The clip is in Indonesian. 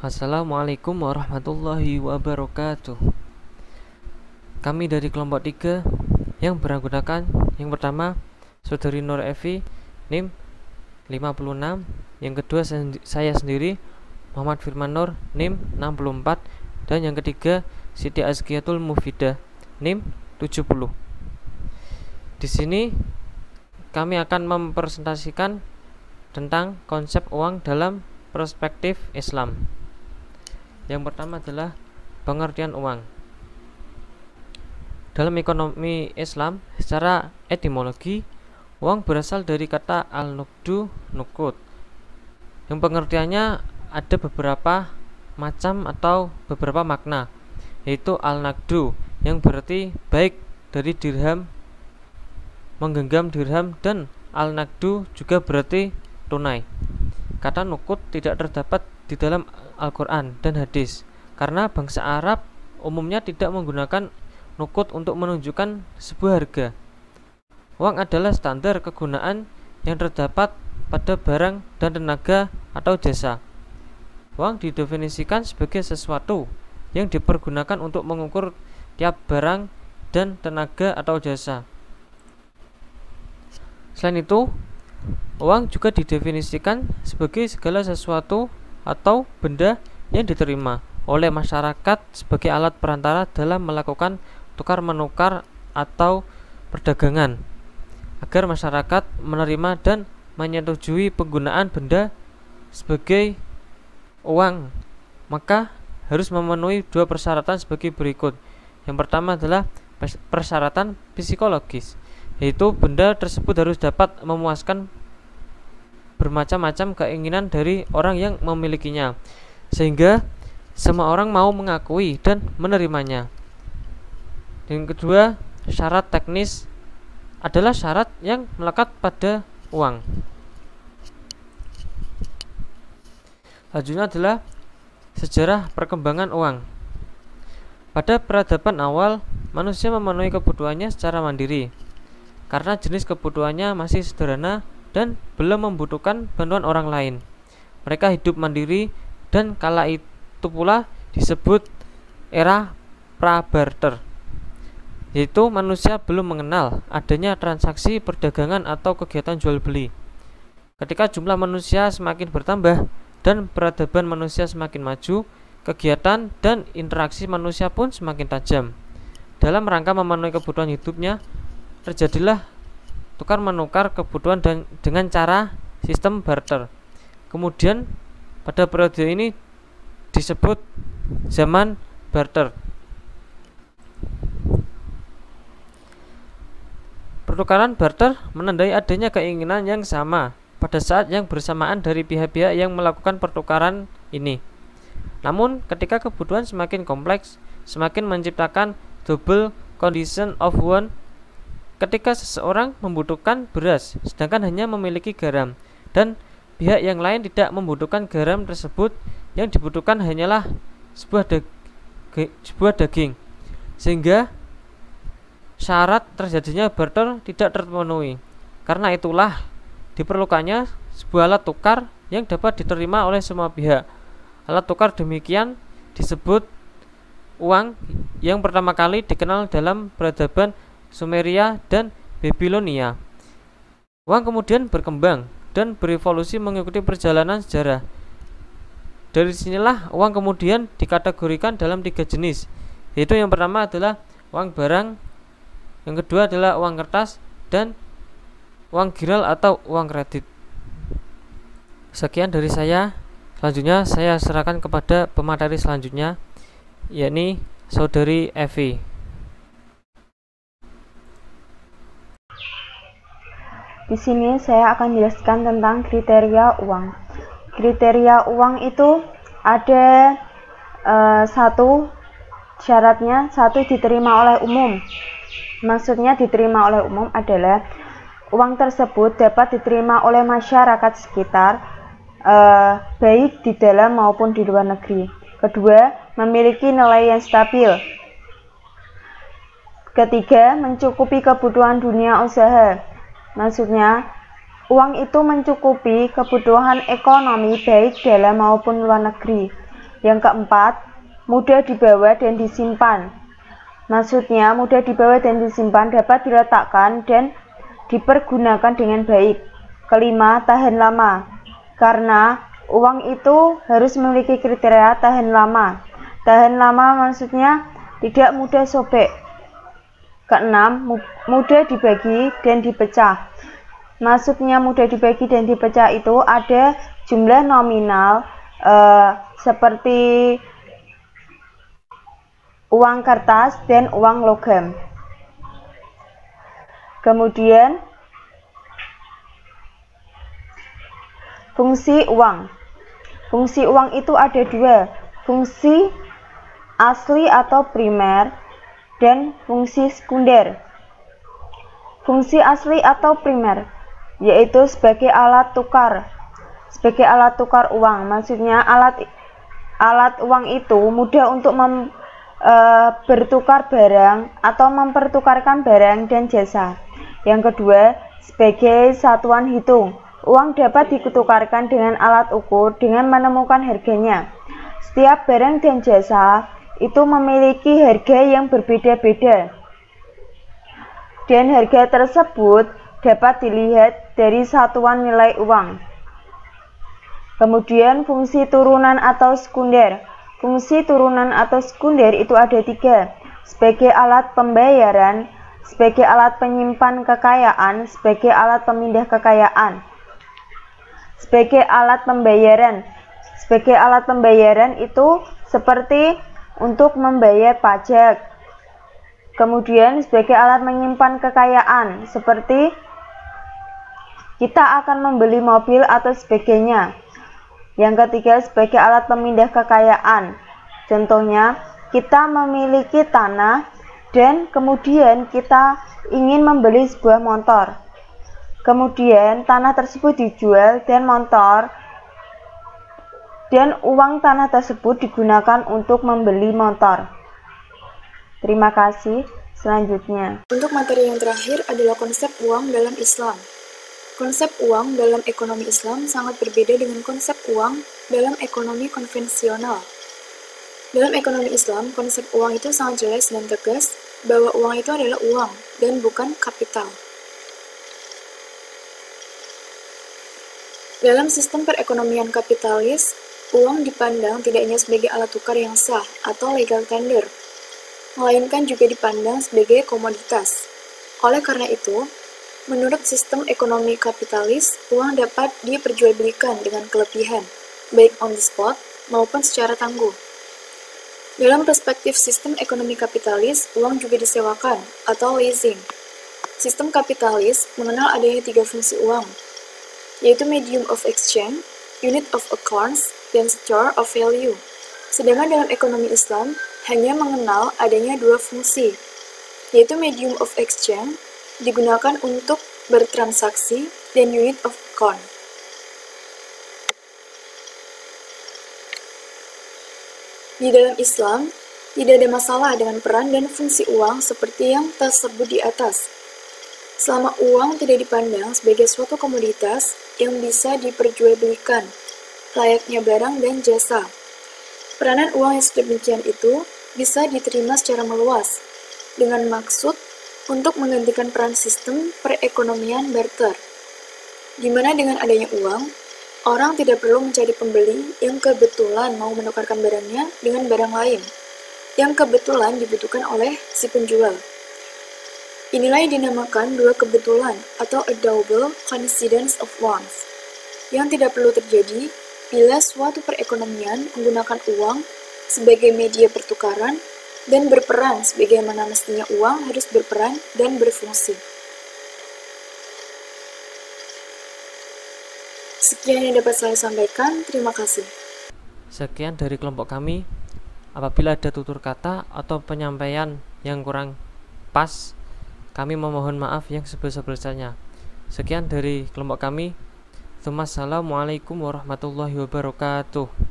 Assalamualaikum warahmatullahi wabarakatuh. Kami dari kelompok 3 yang beranggotakan yang pertama Saudari Nur Evi NIM 56, yang kedua saya sendiri Muhammad Firman Nur NIM 64, dan yang ketiga Siti Azkiyatul Mufidah NIM 70. Di sini kami akan mempresentasikan tentang konsep uang dalam perspektif Islam. Yang pertama adalah pengertian uang. Dalam ekonomi Islam, secara etimologi, uang berasal dari kata al-nuqdu, nuqud, yang pengertiannya ada beberapa macam atau beberapa makna, yaitu al-naqdu yang berarti baik dari dirham, menggenggam dirham, dan al-naqdu juga berarti tunai. Kata nuqud tidak terdapat di dalam Al-Quran dan hadis karena bangsa Arab umumnya tidak menggunakan nuqud untuk menunjukkan sebuah harga. Uang adalah standar kegunaan yang terdapat pada barang dan tenaga atau jasa. Uang didefinisikan sebagai sesuatu yang dipergunakan untuk mengukur tiap barang dan tenaga atau jasa. Selain itu, uang juga didefinisikan sebagai segala sesuatu atau benda yang diterima oleh masyarakat sebagai alat perantara dalam melakukan tukar-menukar atau perdagangan, agar masyarakat menerima dan menyetujui penggunaan benda sebagai uang, maka harus memenuhi dua persyaratan sebagai berikut. Yang pertama adalah persyaratan psikologis, yaitu benda tersebut harus dapat memuaskan bermacam-macam keinginan dari orang yang memilikinya, sehingga semua orang mau mengakui dan menerimanya. Yang kedua, syarat teknis adalah syarat yang melekat pada uang. Selanjutnya adalah sejarah perkembangan uang. Pada peradaban awal, manusia memenuhi kebutuhannya secara mandiri karena jenis kebutuhannya masih sederhana dan belum membutuhkan bantuan orang lain. Mereka hidup mandiri, dan kala itu pula disebut era pra-barter, yaitu manusia belum mengenal adanya transaksi perdagangan atau kegiatan jual beli. Ketika jumlah manusia semakin bertambah dan peradaban manusia semakin maju, kegiatan dan interaksi manusia pun semakin tajam. Dalam rangka memenuhi kebutuhan hidupnya, terjadilah tukar menukar kebutuhan dengan cara sistem barter. Kemudian pada periode ini disebut zaman barter. Pertukaran barter menandai adanya keinginan yang sama pada saat yang bersamaan dari pihak-pihak yang melakukan pertukaran ini. Namun ketika kebutuhan semakin kompleks, semakin menciptakan double condition of want. Ketika seseorang membutuhkan beras sedangkan hanya memiliki garam, dan pihak yang lain tidak membutuhkan garam tersebut, yang dibutuhkan hanyalah sebuah daging, sehingga syarat terjadinya barter tidak terpenuhi. Karena itulah diperlukannya sebuah alat tukar yang dapat diterima oleh semua pihak. Alat tukar demikian disebut uang, yang pertama kali dikenal dalam peradaban Sumeria dan Babilonia. Uang kemudian berkembang dan berevolusi mengikuti perjalanan sejarah. Dari sinilah uang kemudian dikategorikan dalam 3 jenis, yaitu yang pertama adalah uang barang, yang kedua adalah uang kertas, dan uang giral atau uang kredit. Sekian dari saya. Selanjutnya saya serahkan kepada pemateri selanjutnya, yakni Saudari Evi. Di sini saya akan menjelaskan tentang kriteria uang. Kriteria uang itu ada satu syaratnya, satu diterima oleh umum. Maksudnya diterima oleh umum adalah uang tersebut dapat diterima oleh masyarakat sekitar, baik di dalam maupun di luar negeri. Kedua, memiliki nilai yang stabil. Ketiga, mencukupi kebutuhan dunia usaha. Maksudnya, uang itu mencukupi kebutuhan ekonomi baik dalam maupun luar negeri. Yang keempat, mudah dibawa dan disimpan. Maksudnya, mudah dibawa dan disimpan dapat diletakkan dan dipergunakan dengan baik. Kelima, tahan lama. Karena uang itu harus memiliki kriteria tahan lama. Tahan lama maksudnya tidak mudah sobek. Keenam, mudah dibagi dan dipecah. Maksudnya mudah dibagi dan dipecah itu ada jumlah nominal seperti uang kertas dan uang logam. Kemudian fungsi uang. Fungsi uang itu ada dua, fungsi asli atau primer dan fungsi sekunder. Fungsi asli atau primer yaitu sebagai alat tukar. Sebagai alat tukar uang, maksudnya alat uang itu mudah untuk bertukar barang atau mempertukarkan barang dan jasa. Yang kedua, sebagai satuan hitung. Uang dapat ditukarkan dengan alat ukur dengan menemukan harganya. Setiap barang dan jasa itu memiliki harga yang berbeda-beda. Dan harga tersebut dapat dilihat dari satuan nilai uang. Kemudian fungsi turunan atau sekunder. Fungsi turunan atau sekunder itu ada tiga. Sebagai alat pembayaran, sebagai alat penyimpan kekayaan, sebagai alat pemindah kekayaan. Sebagai alat pembayaran. Sebagai alat pembayaran itu seperti untuk membayar pajak. Kemudian sebagai alat menyimpan kekayaan, seperti kita akan membeli mobil atau sebagainya. Yang ketiga, sebagai alat pemindah kekayaan. Contohnya, kita memiliki tanah dan kemudian kita ingin membeli sebuah motor. Kemudian tanah tersebut dijual dan uang tanah tersebut digunakan untuk membeli motor. Terima kasih. Selanjutnya, untuk materi yang terakhir adalah konsep uang dalam Islam. Konsep uang dalam ekonomi Islam sangat berbeda dengan konsep uang dalam ekonomi konvensional. Dalam ekonomi Islam, konsep uang itu sangat jelas dan tegas bahwa uang itu adalah uang dan bukan kapital. Dalam sistem perekonomian kapitalis, uang dipandang tidak hanya sebagai alat tukar yang sah atau legal tender, melainkan juga dipandang sebagai komoditas. Oleh karena itu, menurut sistem ekonomi kapitalis, uang dapat diperjualbelikan dengan kelebihan, baik on the spot maupun secara tangguh. Dalam perspektif sistem ekonomi kapitalis, uang juga disewakan atau leasing. Sistem kapitalis mengenal adanya tiga fungsi uang, yaitu medium of exchange, unit of accounts, dan store of value. Sedangkan dalam ekonomi Islam hanya mengenal adanya dua fungsi, yaitu medium of exchange digunakan untuk bertransaksi dan unit of account. Di dalam Islam, tidak ada masalah dengan peran dan fungsi uang seperti yang tersebut di atas. Selama uang tidak dipandang sebagai suatu komoditas yang bisa diperjualbelikan, layaknya barang dan jasa. Peranan uang yang sedemikian itu bisa diterima secara meluas, dengan maksud untuk menggantikan peran sistem perekonomian barter, di mana dengan adanya uang, orang tidak perlu mencari pembeli yang kebetulan mau menukarkan barangnya dengan barang lain, yang kebetulan dibutuhkan oleh si penjual. Inilah yang dinamakan dua kebetulan atau a double coincidence of wants, yang tidak perlu terjadi bila suatu perekonomian menggunakan uang sebagai media pertukaran dan berperan sebagaimana mestinya uang harus berperan dan berfungsi. Sekian yang dapat saya sampaikan, terima kasih. Sekian dari kelompok kami. Apabila ada tutur kata atau penyampaian yang kurang pas, kami memohon maaf yang sebesar-besarnya. Sekian dari kelompok kami. Assalamualaikum warahmatullahi wabarakatuh.